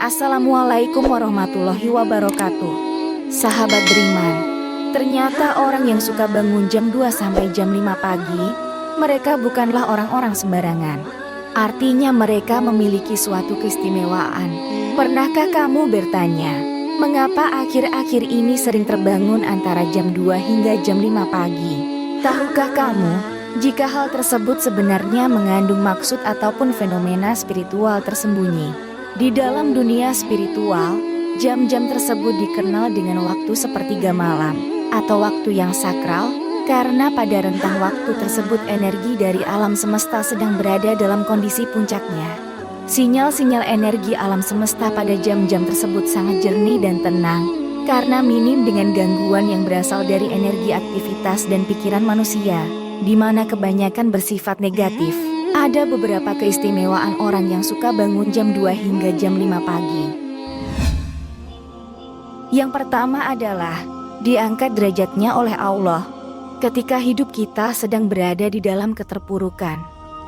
Assalamualaikum warahmatullahi wabarakatuh. Sahabat beriman, ternyata orang yang suka bangun jam 2 sampai jam 5 pagi, mereka bukanlah orang-orang sembarangan. Artinya mereka memiliki suatu keistimewaan. Pernahkah kamu bertanya, mengapa akhir-akhir ini sering terbangun antara jam 2 hingga jam 5 pagi? Tahukah kamu, jika hal tersebut sebenarnya mengandung maksud ataupun fenomena spiritual tersembunyi? Di dalam dunia spiritual, jam-jam tersebut dikenal dengan waktu sepertiga malam atau waktu yang sakral, karena pada rentang waktu tersebut energi dari alam semesta sedang berada dalam kondisi puncaknya. Sinyal-sinyal energi alam semesta pada jam-jam tersebut sangat jernih dan tenang, karena minim dengan gangguan yang berasal dari energi aktivitas dan pikiran manusia, di mana kebanyakan bersifat negatif. Ada beberapa keistimewaan orang yang suka bangun jam 2 hingga jam 5 pagi. Yang pertama adalah diangkat derajatnya oleh Allah. Ketika hidup kita sedang berada di dalam keterpurukan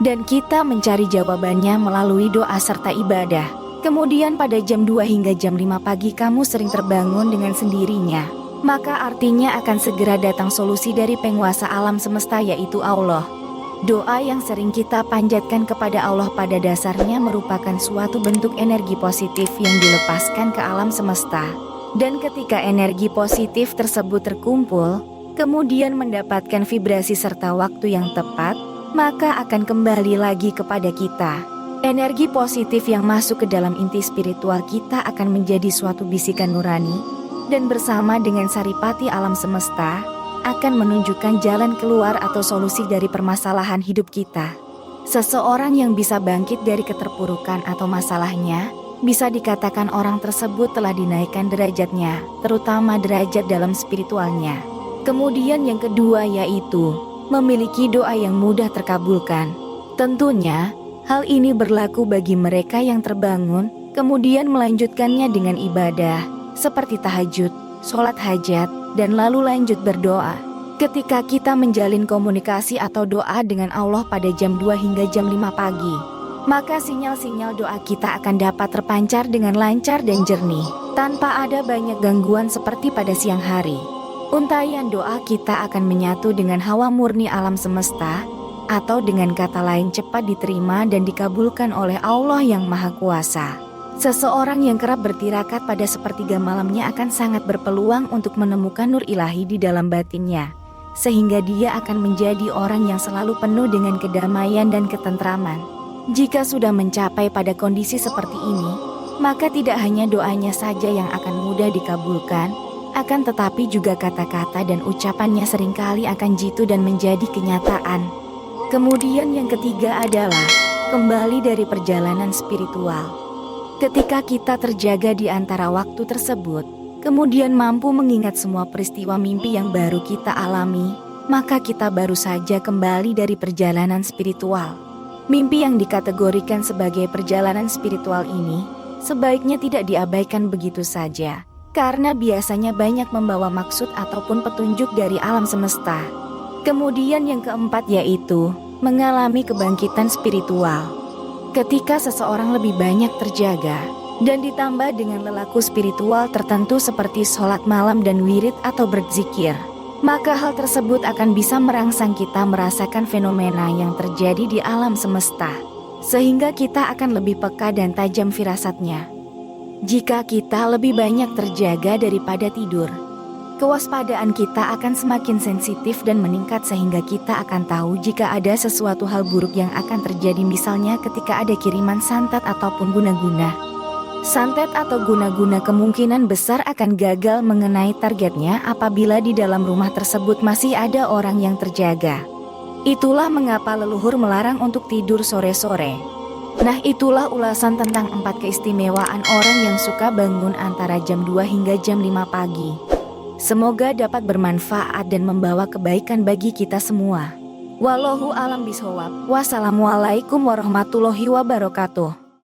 dan kita mencari jawabannya melalui doa serta ibadah, kemudian pada jam 2 hingga jam 5 pagi kamu sering terbangun dengan sendirinya, maka artinya akan segera datang solusi dari penguasa alam semesta, yaitu Allah. Doa yang sering kita panjatkan kepada Allah pada dasarnya merupakan suatu bentuk energi positif yang dilepaskan ke alam semesta. Dan ketika energi positif tersebut terkumpul, kemudian mendapatkan vibrasi serta waktu yang tepat, maka akan kembali lagi kepada kita. Energi positif yang masuk ke dalam inti spiritual kita akan menjadi suatu bisikan nurani, dan bersama dengan saripati alam semesta, akan menunjukkan jalan keluar atau solusi dari permasalahan hidup kita. Seseorang yang bisa bangkit dari keterpurukan atau masalahnya, bisa dikatakan orang tersebut telah dinaikkan derajatnya, terutama derajat dalam spiritualnya. Kemudian yang kedua yaitu memiliki doa yang mudah terkabulkan. Tentunya, hal ini berlaku bagi mereka yang terbangun, kemudian melanjutkannya dengan ibadah, seperti tahajud, sholat hajat, dan lalu lanjut berdoa. Ketika kita menjalin komunikasi atau doa dengan Allah pada jam 2 hingga jam 5 pagi, maka sinyal-sinyal doa kita akan dapat terpancar dengan lancar dan jernih, tanpa ada banyak gangguan seperti pada siang hari. Untaian doa kita akan menyatu dengan hawa murni alam semesta, atau dengan kata lain cepat diterima dan dikabulkan oleh Allah yang Maha Kuasa. Seseorang yang kerap bertirakat pada sepertiga malamnya akan sangat berpeluang untuk menemukan nur ilahi di dalam batinnya, sehingga dia akan menjadi orang yang selalu penuh dengan kedamaian dan ketentraman. Jika sudah mencapai pada kondisi seperti ini, maka tidak hanya doanya saja yang akan mudah dikabulkan, akan tetapi juga kata-kata dan ucapannya seringkali akan jitu dan menjadi kenyataan. Kemudian yang ketiga adalah kembali dari perjalanan spiritual. Ketika kita terjaga di antara waktu tersebut, kemudian mampu mengingat semua peristiwa mimpi yang baru kita alami, maka kita baru saja kembali dari perjalanan spiritual. Mimpi yang dikategorikan sebagai perjalanan spiritual ini sebaiknya tidak diabaikan begitu saja, karena biasanya banyak membawa maksud ataupun petunjuk dari alam semesta. Kemudian yang keempat yaitu mengalami kebangkitan spiritual. Ketika seseorang lebih banyak terjaga dan ditambah dengan lelaku spiritual tertentu seperti sholat malam dan wirid atau berzikir, maka hal tersebut akan bisa merangsang kita merasakan fenomena yang terjadi di alam semesta, sehingga kita akan lebih peka dan tajam firasatnya. Jika kita lebih banyak terjaga daripada tidur, kewaspadaan kita akan semakin sensitif dan meningkat sehingga kita akan tahu jika ada sesuatu hal buruk yang akan terjadi, misalnya ketika ada kiriman santet ataupun guna-guna. Santet atau guna-guna kemungkinan besar akan gagal mengenai targetnya apabila di dalam rumah tersebut masih ada orang yang terjaga. Itulah mengapa leluhur melarang untuk tidur sore-sore. Nah, itulah ulasan tentang 4 keistimewaan orang yang suka bangun antara jam 2 hingga jam 5 pagi. Semoga dapat bermanfaat dan membawa kebaikan bagi kita semua. Wallahu a'lam bishawab. Wassalamualaikum warahmatullahi wabarakatuh.